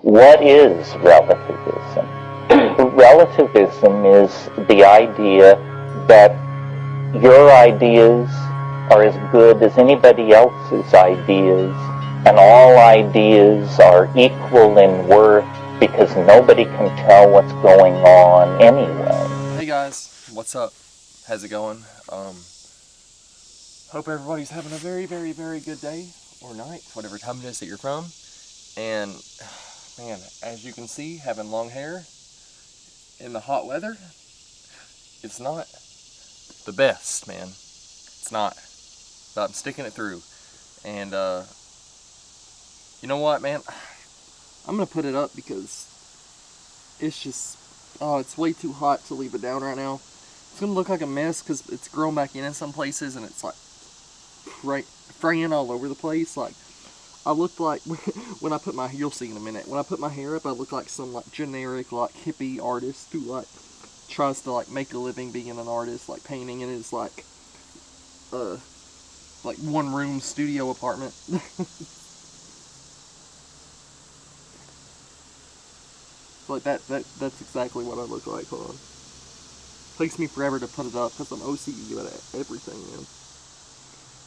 What is relativism? Relativism is the idea that your ideas are as good as anybody else's ideas, and all ideas are equal in worth because nobody can tell what's going on anyway. Hey guys, what's up? How's it going? Hope everybody's having a very, very, very good day or night, whatever time it is that you're from. And man, as you can see, having long hair in the hot weather, it's not the best, man. It's not. But I'm sticking it through. And you know what, man? I'm gonna put it up because it's just, oh, it's way too hot to leave it down right now. It's gonna look like a mess because it's grown back in some places and it's like fraying all over the place. Like, I looked like, when I put my, you'll see in a minute, when I put my hair up, I look like some like generic like hippie artist who like tries to like make a living being an artist, like painting in his like one room studio apartment. Like that's exactly what I look like. Hold on. Takes me forever to put it up because I'm OCD about everything, man.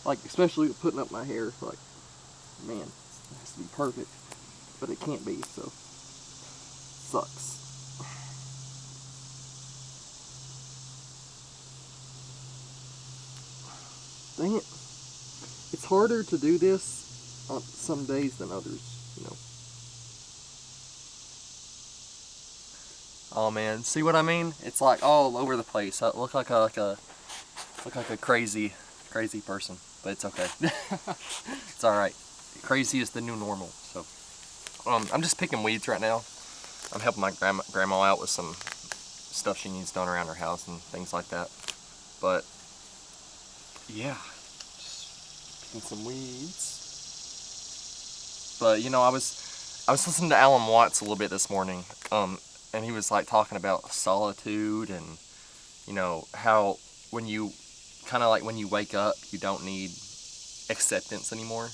Like, especially putting up my hair. Like, man, it has to be perfect, but it can't be, so sucks. Dang it. It's harder to do this on some days than others, you know. Oh man, see what I mean? It's like all over the place. I look like a crazy person, but it's okay. It's all right. Crazy is the new normal. So, I'm just picking weeds right now. I'm helping my grandma out with some stuff she needs done around her house and things like that. But yeah, just picking some weeds. But you know, I was listening to Alan Watts a little bit this morning, and he was like talking about solitude and, you know, how when you kind of like when you wake up, you don't need acceptance anymore.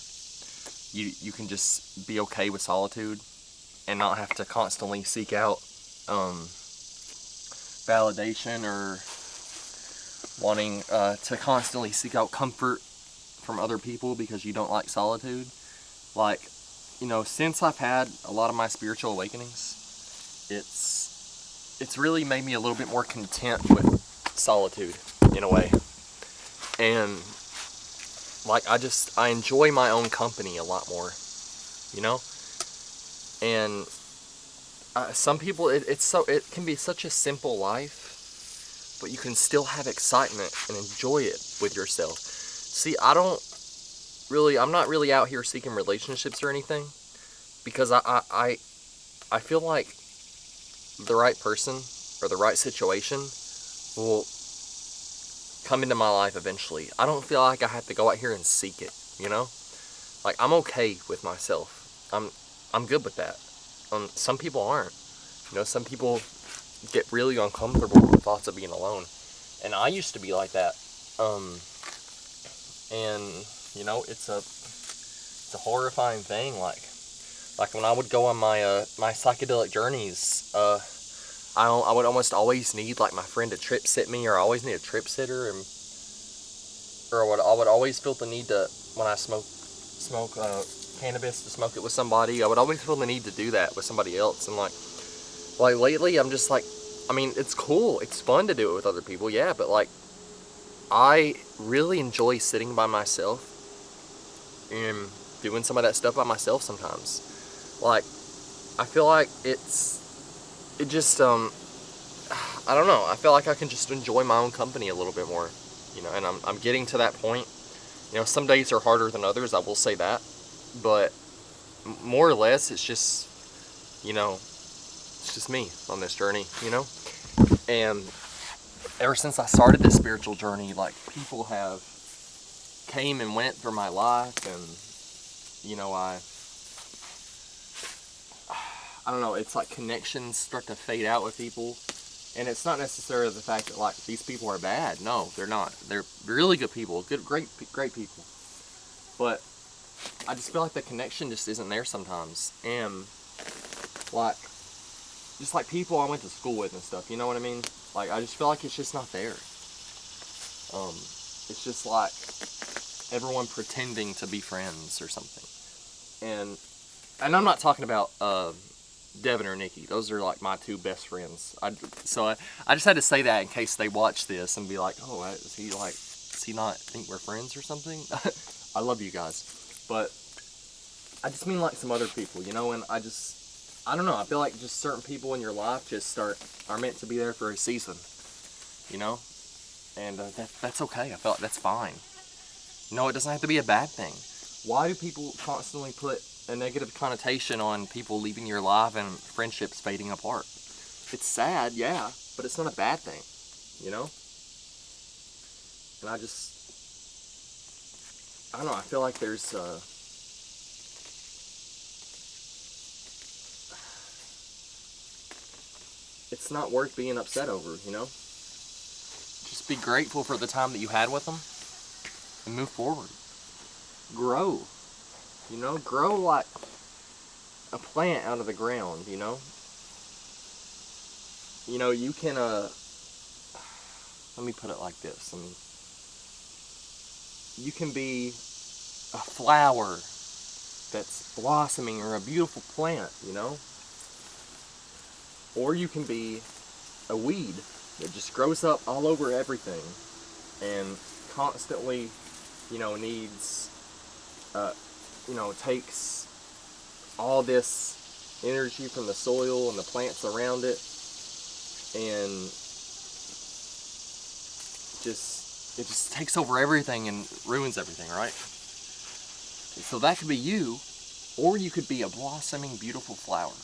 You can just be okay with solitude and not have to constantly seek out validation or wanting to constantly seek out comfort from other people because you don't like solitude. Like, you know, since I've had a lot of my spiritual awakenings, it's really made me a little bit more content with solitude in a way. And like, I enjoy my own company a lot more, you know? And some people, it can be such a simple life, but you can still have excitement and enjoy it with yourself. See, I'm not really out here seeking relationships or anything, because I feel like the right person or the right situation will come into my life eventually. I don't feel like I have to go out here and seek it, you know? Like, I'm okay with myself. I'm good with that. Some people aren't. You know, some people get really uncomfortable with the thoughts of being alone. And I used to be like that. And you know, it's a horrifying thing. Like when I would go on my my psychedelic journeys, I would almost always need like my friend to trip sit me, or I always need a trip sitter, or I would always feel the need to, when I smoke cannabis, to smoke it with somebody. I would always feel the need to do that with somebody else. And like lately, I'm just like, I mean, it's cool, it's fun to do it with other people, yeah, but like, I really enjoy sitting by myself and doing some of that stuff by myself sometimes. Like, I feel like it just, I don't know, I feel like I can just enjoy my own company a little bit more, you know, and I'm getting to that point. You know, some days are harder than others, I will say that, but more or less, it's just, you know, it's just me on this journey, you know? And ever since I started this spiritual journey, like, people have came and went through my life, and, you know, I don't know, it's like connections start to fade out with people. And it's not necessarily the fact that, like, these people are bad. No, they're not. They're really good people. Great people. But I just feel like the connection just isn't there sometimes. And like, just like people I went to school with and stuff, you know what I mean? Like, I just feel like it's just not there. It's just like everyone pretending to be friends or something. And I'm not talking about Devin or Nikki. Those are like my two best friends. I just had to say that in case they watch this and be like, oh, does he not think we're friends or something? I love you guys. But I just mean like some other people, you know, and I don't know, I feel like just certain people in your life just are meant to be there for a season, you know? And that's okay. I feel like that's fine. No, it doesn't have to be a bad thing. Why do people constantly put a negative connotation on people leaving your life and friendships fading apart? It's sad, yeah, but it's not a bad thing, you know? And I don't know, I feel like there's it's not worth being upset over, you know? Just be grateful for the time that you had with them and move forward. Grow. You know, grow like a plant out of the ground, you know? You know, you can, let me put it like this. I mean, you can be a flower that's blossoming or a beautiful plant, you know? Or you can be a weed that just grows up all over everything and constantly, you know, needs, you know, takes all this energy from the soil and the plants around it and it just takes over everything and ruins everything, right? So that could be you, or you could be a blossoming, beautiful flower.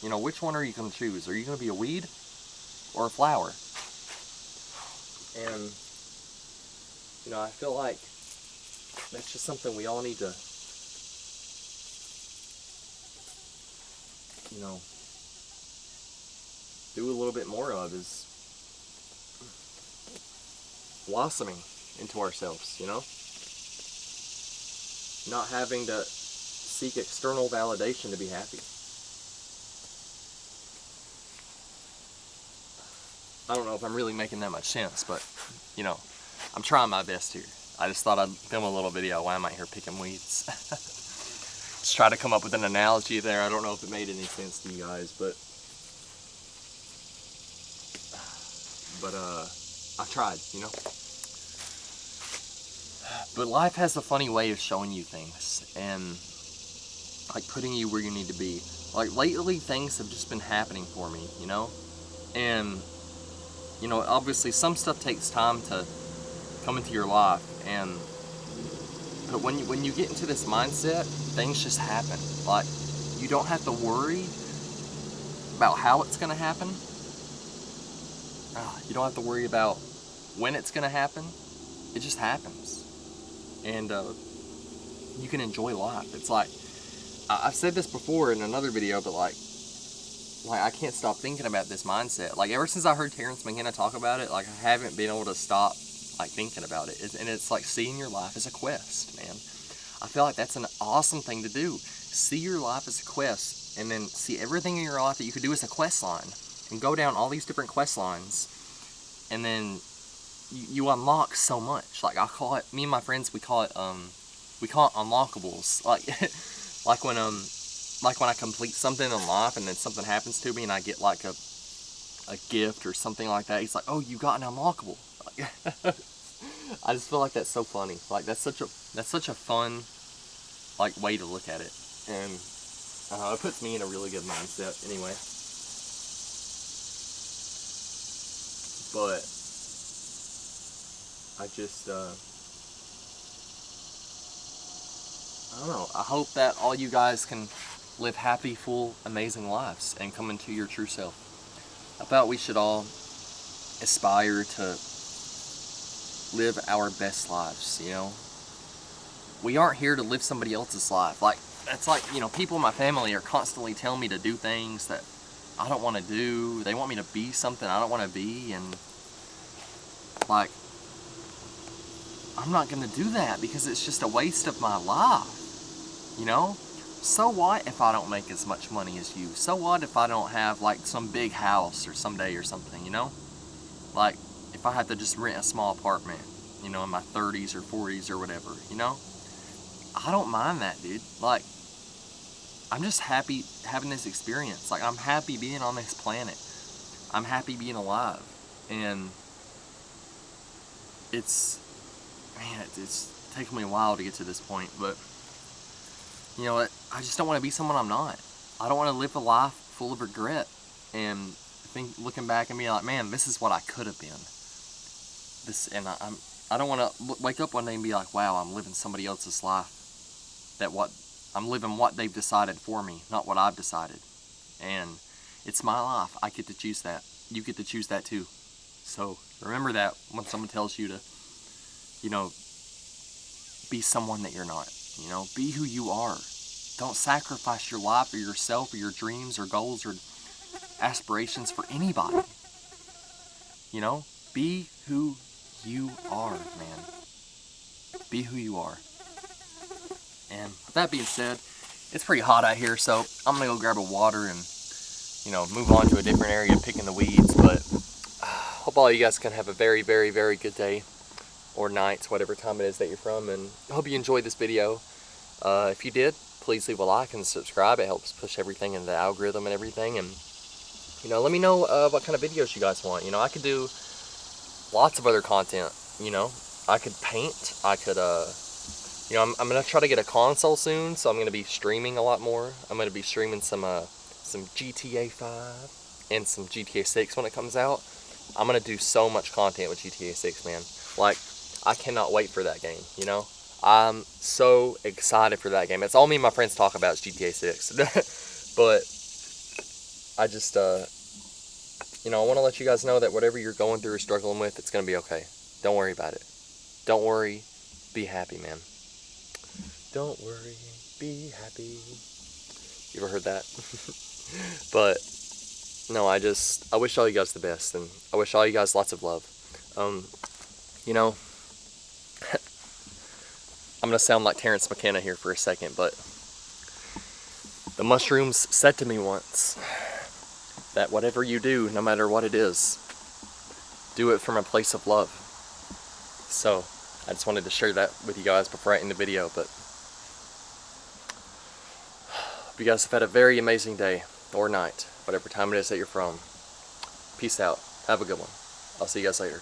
You know, which one are you going to choose? Are you going to be a weed or a flower? And, you know, I feel like that's just something we all need to, you know, do a little bit more of, is blossoming into ourselves, you know? Not having to seek external validation to be happy. I don't know if I'm really making that much sense, but, you know, I'm trying my best here. I just thought I'd film a little video while I'm out here picking weeds. Just try to come up with an analogy there. I don't know if it made any sense to you guys, but I tried, you know? But life has a funny way of showing you things and like putting you where you need to be. Like lately things have just been happening for me, you know? And you know, obviously some stuff takes time to come into your life, but when you get into this mindset, things just happen. Like, you don't have to worry about how it's gonna happen. You don't have to worry about when it's gonna happen. It just happens. And you can enjoy life. It's like, I've said this before in another video, but like I can't stop thinking about this mindset. Like, ever since I heard Terrence McKenna talk about it, like, I haven't been able to stop, like, thinking about it. And it's like seeing your life as a quest, man. I feel like that's an awesome thing to do. See your life as a quest, and then see everything in your life that you could do as a quest line. And go down all these different quest lines, and then you unlock so much. Like, I call it, me and my friends, we call it unlockables. Like, when I complete something in life and then something happens to me and I get like a gift or something like that, he's like, oh, you got an unlockable. Like, I just feel like that's so funny. Like, that's such a fun, like, way to look at it. And it puts me in a really good mindset anyway. But I just I don't know. I hope that all you guys can live happy, full, amazing lives and come into your true self. I thought we should all aspire to live our best lives, you know? We aren't here to live somebody else's life. Like, that's like, you know, people in my family are constantly telling me to do things that I don't want to do. They want me to be something I don't want to be, and like, I'm not going to do that because it's just a waste of my life. You know, So what if I don't make as much money as you? So what if I don't have like some big house or someday or something, you know? Like, if I had to just rent a small apartment, you know, in my 30s or 40s or whatever, you know? I don't mind that, dude. Like, I'm just happy having this experience. Like, I'm happy being on this planet. I'm happy being alive. And it's, man, it's taken me a while to get to this point, but you know what? I just don't want to be someone I'm not. I don't want to live a life full of regret and looking back and being like, man, this is what I could have been. I don't want to wake up one day and be like, wow, I'm living somebody else's life. I'm living what they've decided for me, not what I've decided. And it's my life. I get to choose that. You get to choose that too. So remember that when someone tells you to, you know, be someone that you're not. You know, be who you are. Don't sacrifice your life or yourself or your dreams or goals or aspirations for anybody. You know, be who you are, man. Be who you are. And with that being said, it's pretty hot out here, so I'm gonna go grab a water and, you know, move on to a different area, picking the weeds. But hope all you guys can have a very, very, very good day or night, whatever time it is that you're from, and I hope you enjoyed this video. If you did, please leave a like and subscribe. It helps push everything in the algorithm and everything. And, you know, let me know what kind of videos you guys want. You know, I could do lots of other content. You know, I could paint. I could, you know, I'm going to try to get a console soon, so I'm going to be streaming a lot more. I'm going to be streaming some GTA 5 and some GTA 6 when it comes out. I'm going to do so much content with GTA 6, man. Like, I cannot wait for that game, you know? I'm so excited for that game. It's all me and my friends talk about is GTA 6. But I just, you know, I want to let you guys know that whatever you're going through or struggling with, it's going to be okay. Don't worry about it. Don't worry. Be happy, man. Don't worry. Be happy. You ever heard that? But, no, I wish all you guys the best. And I wish all you guys lots of love. You know, I'm going to sound like Terrence McKenna here for a second, but the mushrooms said to me once that whatever you do, no matter what it is, do it from a place of love. So, I just wanted to share that with you guys before I end the video, but hope you guys have had a very amazing day or night, whatever time it is that you're from. Peace out. Have a good one. I'll see you guys later.